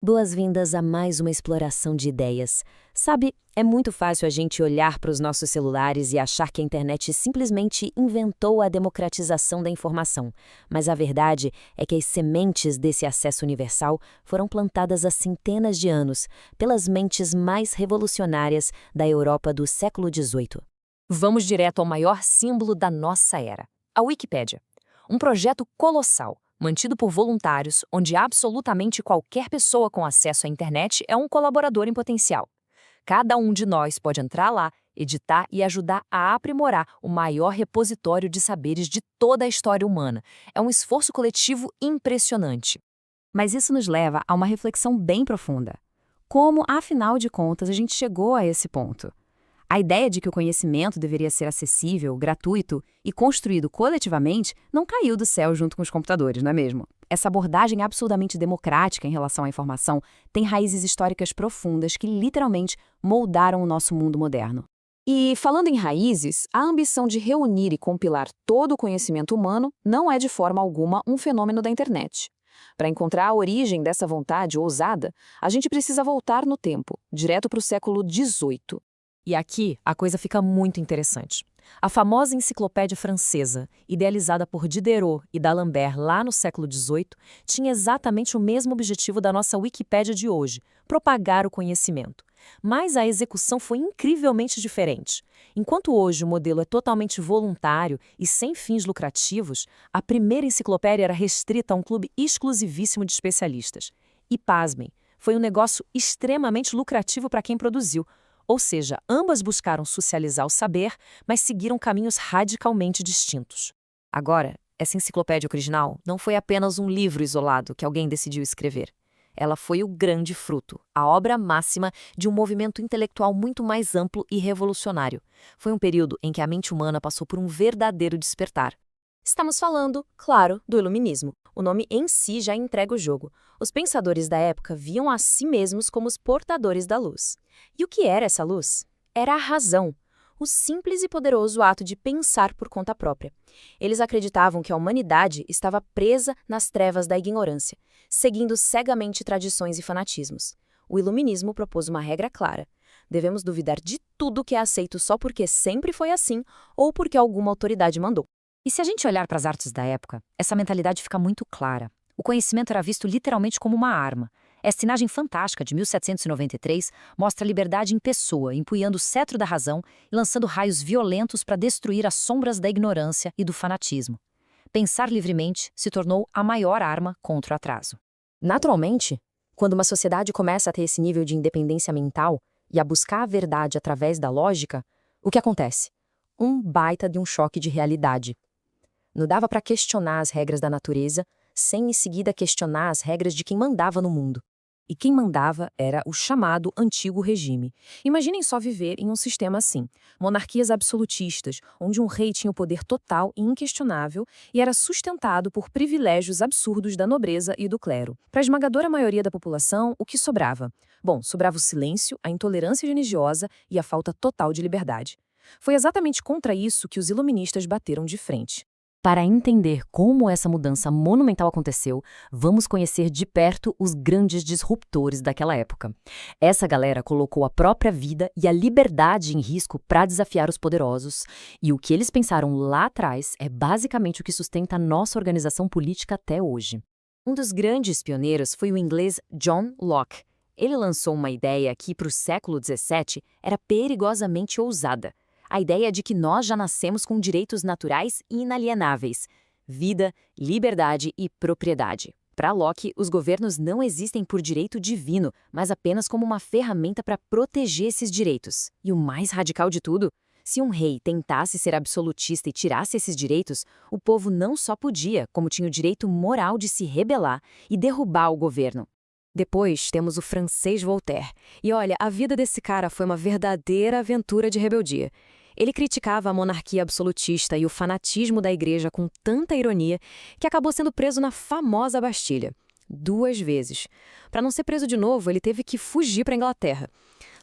Boas-vindas a mais uma exploração de ideias. Sabe, é muito fácil a gente olhar para os nossos celulares e achar que a internet simplesmente inventou a democratização da informação. Mas a verdade é que as sementes desse acesso universal foram plantadas há centenas de anos pelas mentes mais revolucionárias da Europa do século XVIII. Vamos direto ao maior símbolo da nossa era, a Wikipédia. Um projeto colossal, mantido por voluntários, onde absolutamente qualquer pessoa com acesso à internet é um colaborador em potencial. Cada um de nós pode entrar lá, editar e ajudar a aprimorar o maior repositório de saberes de toda a história humana. É um esforço coletivo impressionante. Mas isso nos leva a uma reflexão bem profunda. Como, afinal de contas, a gente chegou a esse ponto? A ideia de que o conhecimento deveria ser acessível, gratuito e construído coletivamente não caiu do céu junto com os computadores, não é mesmo? Essa abordagem absurdamente democrática em relação à informação tem raízes históricas profundas que literalmente moldaram o nosso mundo moderno. E, falando em raízes, a ambição de reunir e compilar todo o conhecimento humano não é de forma alguma um fenômeno da internet. Para encontrar a origem dessa vontade ousada, a gente precisa voltar no tempo, direto para o século XVIII. E aqui a coisa fica muito interessante. A famosa enciclopédia francesa, idealizada por Diderot e d'Alembert lá no século XVIII, tinha exatamente o mesmo objetivo da nossa Wikipédia de hoje, propagar o conhecimento. Mas a execução foi incrivelmente diferente. Enquanto hoje o modelo é totalmente voluntário e sem fins lucrativos, a primeira enciclopédia era restrita a um clube exclusivíssimo de especialistas. E pasmem, foi um negócio extremamente lucrativo para quem produziu. Ou seja, ambas buscaram socializar o saber, mas seguiram caminhos radicalmente distintos. Agora, essa enciclopédia original não foi apenas um livro isolado que alguém decidiu escrever. Ela foi o grande fruto, a obra máxima de um movimento intelectual muito mais amplo e revolucionário. Foi um período em que a mente humana passou por um verdadeiro despertar. Estamos falando, claro, do Iluminismo. O nome em si já entrega o jogo. Os pensadores da época viam a si mesmos como os portadores da luz. E o que era essa luz? Era a razão, o simples e poderoso ato de pensar por conta própria. Eles acreditavam que a humanidade estava presa nas trevas da ignorância, seguindo cegamente tradições e fanatismos. O Iluminismo propôs uma regra clara. Devemos duvidar de tudo que é aceito só porque sempre foi assim ou porque alguma autoridade mandou. E se a gente olhar para as artes da época, essa mentalidade fica muito clara. O conhecimento era visto literalmente como uma arma. Essa imagem fantástica de 1793 mostra a liberdade em pessoa, empunhando o cetro da razão e lançando raios violentos para destruir as sombras da ignorância e do fanatismo. Pensar livremente se tornou a maior arma contra o atraso. Naturalmente, quando uma sociedade começa a ter esse nível de independência mental e a buscar a verdade através da lógica, o que acontece? Um baita de um choque de realidade. Não dava para questionar as regras da natureza sem em seguida questionar as regras de quem mandava no mundo. E quem mandava era o chamado Antigo Regime. Imaginem só viver em um sistema assim, monarquias absolutistas, onde um rei tinha o poder total e inquestionável e era sustentado por privilégios absurdos da nobreza e do clero. Para a esmagadora maioria da população, o que sobrava? Bom, sobrava o silêncio, a intolerância religiosa e a falta total de liberdade. Foi exatamente contra isso que os iluministas bateram de frente. Para entender como essa mudança monumental aconteceu, vamos conhecer de perto os grandes disruptores daquela época. Essa galera colocou a própria vida e a liberdade em risco para desafiar os poderosos, e o que eles pensaram lá atrás é basicamente o que sustenta a nossa organização política até hoje. Um dos grandes pioneiros foi o inglês John Locke. Ele lançou uma ideia que, para o século XVII, era perigosamente ousada. A ideia de que nós já nascemos com direitos naturais e inalienáveis: vida, liberdade e propriedade. Para Locke, os governos não existem por direito divino, mas apenas como uma ferramenta para proteger esses direitos. E o mais radical de tudo, se um rei tentasse ser absolutista e tirasse esses direitos, o povo não só podia, como tinha o direito moral de se rebelar e derrubar o governo. Depois temos o francês Voltaire. E olha, a vida desse cara foi uma verdadeira aventura de rebeldia. Ele criticava a monarquia absolutista e o fanatismo da igreja com tanta ironia que acabou sendo preso na famosa Bastilha 2 vezes. Para não ser preso de novo, ele teve que fugir para a Inglaterra.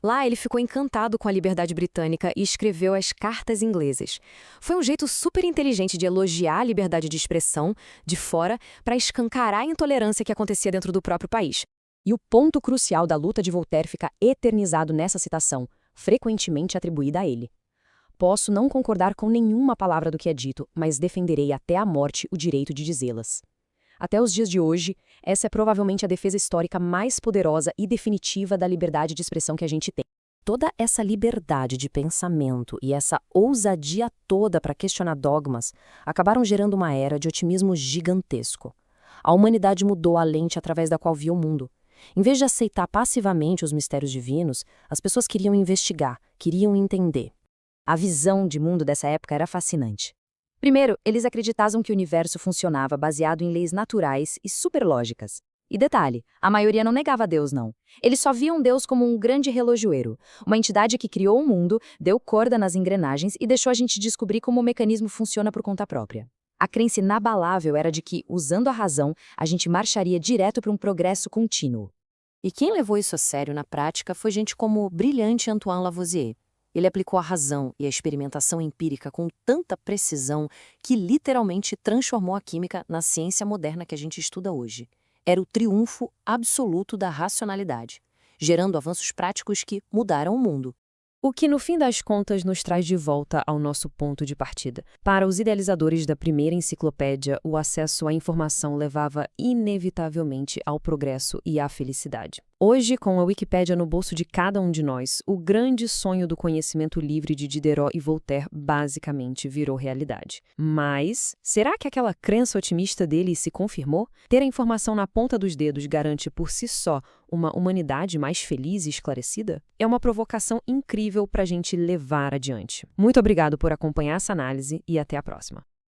Lá ele ficou encantado com a liberdade britânica e escreveu as Cartas Inglesas. Foi um jeito super inteligente de elogiar a liberdade de expressão de fora para escancarar a intolerância que acontecia dentro do próprio país. E o ponto crucial da luta de Voltaire fica eternizado nessa citação, frequentemente atribuída a ele. Posso não concordar com nenhuma palavra do que é dito, mas defenderei até a morte o direito de dizê-las. Até os dias de hoje, essa é provavelmente a defesa histórica mais poderosa e definitiva da liberdade de expressão que a gente tem. Toda essa liberdade de pensamento e essa ousadia toda para questionar dogmas acabaram gerando uma era de otimismo gigantesco. A humanidade mudou a lente através da qual via o mundo. Em vez de aceitar passivamente os mistérios divinos, as pessoas queriam investigar, queriam entender. A visão de mundo dessa época era fascinante. Primeiro, eles acreditavam que o universo funcionava baseado em leis naturais e superlógicas. E detalhe, a maioria não negava Deus, não. Eles só viam Deus como um grande relojoeiro, uma entidade que criou o mundo, deu corda nas engrenagens e deixou a gente descobrir como o mecanismo funciona por conta própria. A crença inabalável era de que, usando a razão, a gente marcharia direto para um progresso contínuo. E quem levou isso a sério na prática foi gente como o brilhante Antoine Lavoisier. Ele aplicou a razão e a experimentação empírica com tanta precisão que literalmente transformou a química na ciência moderna que a gente estuda hoje. Era o triunfo absoluto da racionalidade, gerando avanços práticos que mudaram o mundo. O que, no fim das contas, nos traz de volta ao nosso ponto de partida. Para os idealizadores da primeira enciclopédia, o acesso à informação levava inevitavelmente ao progresso e à felicidade. Hoje, com a Wikipédia no bolso de cada um de nós, o grande sonho do conhecimento livre de Diderot e Voltaire basicamente virou realidade. Mas, será que aquela crença otimista dele se confirmou? Ter a informação na ponta dos dedos garante por si só uma humanidade mais feliz e esclarecida? É uma provocação incrível para a gente levar adiante. Muito obrigado por acompanhar essa análise e até a próxima.